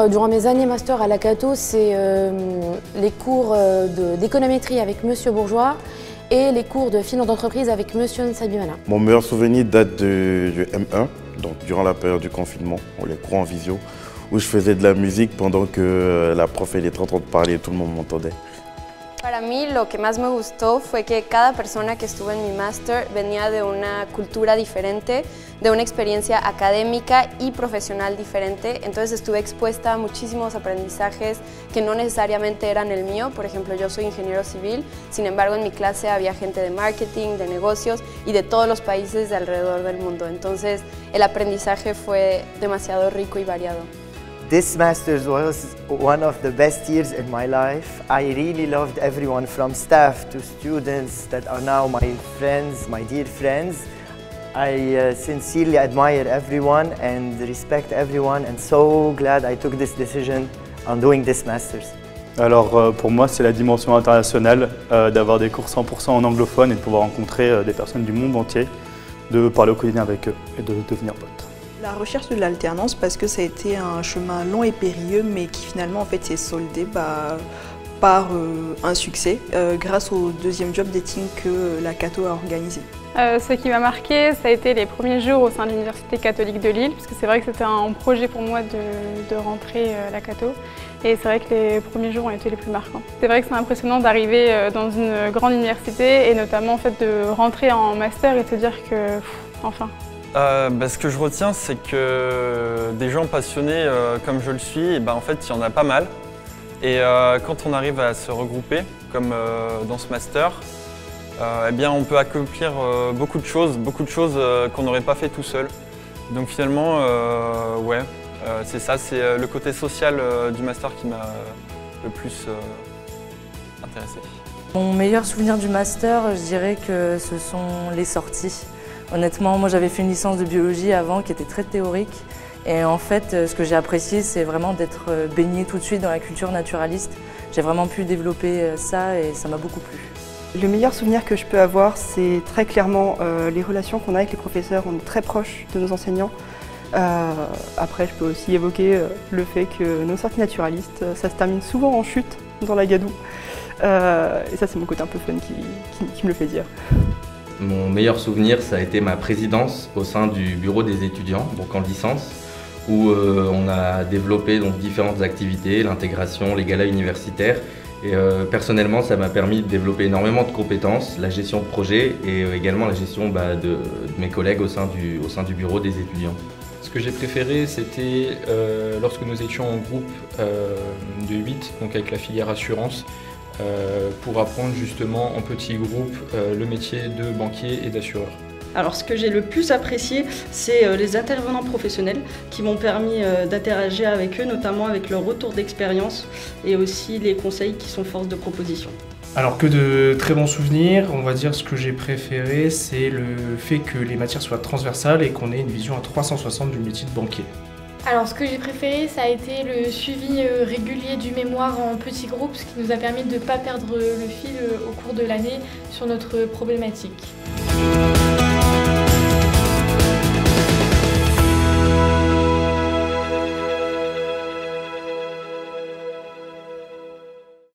durant mes années master à la Cato, c'est les cours d'économétrie avec Monsieur Bourgeois et les cours de finance d'entreprise avec Monsieur Nsabimana. Mon meilleur souvenir date du M1, donc durant la période du confinement, les cours en visio, où je faisais de la musique pendant que la prof était en train de parler et tout le monde m'entendait. Para mí lo que más me gustó fue que cada persona que estuvo en mi máster venía de una cultura diferente, de una experiencia académica y profesional diferente, entonces estuve expuesta a muchísimos aprendizajes que no necesariamente eran el mío. Por ejemplo, yo soy ingeniero civil, sin embargo en mi clase había gente de marketing, de negocios y de todos los países de alrededor del mundo, entonces el aprendizaje fue demasiado rico y variado. This Masters was one of the best years in my life. I really loved everyone from staff to students that are now my friends, my dear friends. I sincerely admire everyone and respect everyone and so glad I took this decision on doing this Masters. Alors pour moi c'est la dimension internationale, d'avoir des cours 100% en anglophone et de pouvoir rencontrer des personnes du monde entier, de parler au quotidien avec eux et de devenir potes. La recherche de l'alternance parce que ça a été un chemin long et périlleux mais qui finalement en fait s'est soldé par un succès grâce au deuxième job dating que la Cato a organisé. Ce qui m'a marqué, ça a été les premiers jours au sein de l'Université catholique de Lille, parce que c'est vrai que c'était un projet pour moi de rentrer à la Cato. Et c'est vrai que les premiers jours ont été les plus marquants. C'est vrai que c'est impressionnant d'arriver dans une grande université et notamment en fait, de rentrer en master et de se dire que, enfin. Ce que je retiens, c'est que des gens passionnés comme je le suis, en fait, il y en a pas mal. Et quand on arrive à se regrouper, comme dans ce master, on peut accomplir beaucoup de choses qu'on n'aurait pas fait tout seul. Donc finalement, c'est ça, c'est le côté social du master qui m'a le plus intéressé. Mon meilleur souvenir du master, je dirais que ce sont les sorties. Honnêtement, moi j'avais fait une licence de biologie avant qui était très théorique et en fait ce que j'ai apprécié c'est vraiment d'être baignée tout de suite dans la culture naturaliste. J'ai vraiment pu développer ça et ça m'a beaucoup plu. Le meilleur souvenir que je peux avoir c'est très clairement les relations qu'on a avec les professeurs, on est très proches de nos enseignants. Après je peux aussi évoquer le fait que nos sorties naturalistes ça se termine souvent en chute dans la gadoue et ça c'est mon côté un peu fun qui me le fait dire. Mon meilleur souvenir, ça a été ma présidence au sein du bureau des étudiants, donc en licence, où on a développé donc, différentes activités, l'intégration, les galas universitaires. Et personnellement, ça m'a permis de développer énormément de compétences, la gestion de projet et également la gestion de mes collègues au sein du bureau des étudiants. Ce que j'ai préféré, c'était lorsque nous étions en groupe de 8, donc avec la filière assurance, pour apprendre justement en petits groupes le métier de banquier et d'assureur. Alors ce que j'ai le plus apprécié, c'est les intervenants professionnels qui m'ont permis d'interagir avec eux, notamment avec leur retour d'expérience et aussi les conseils qui sont force de proposition. Alors que de très bons souvenirs, on va dire ce que j'ai préféré, c'est le fait que les matières soient transversales et qu'on ait une vision à 360 du métier de banquier. Alors ce que j'ai préféré, ça a été le suivi régulier du mémoire en petits groupes, ce qui nous a permis de ne pas perdre le fil au cours de l'année sur notre problématique.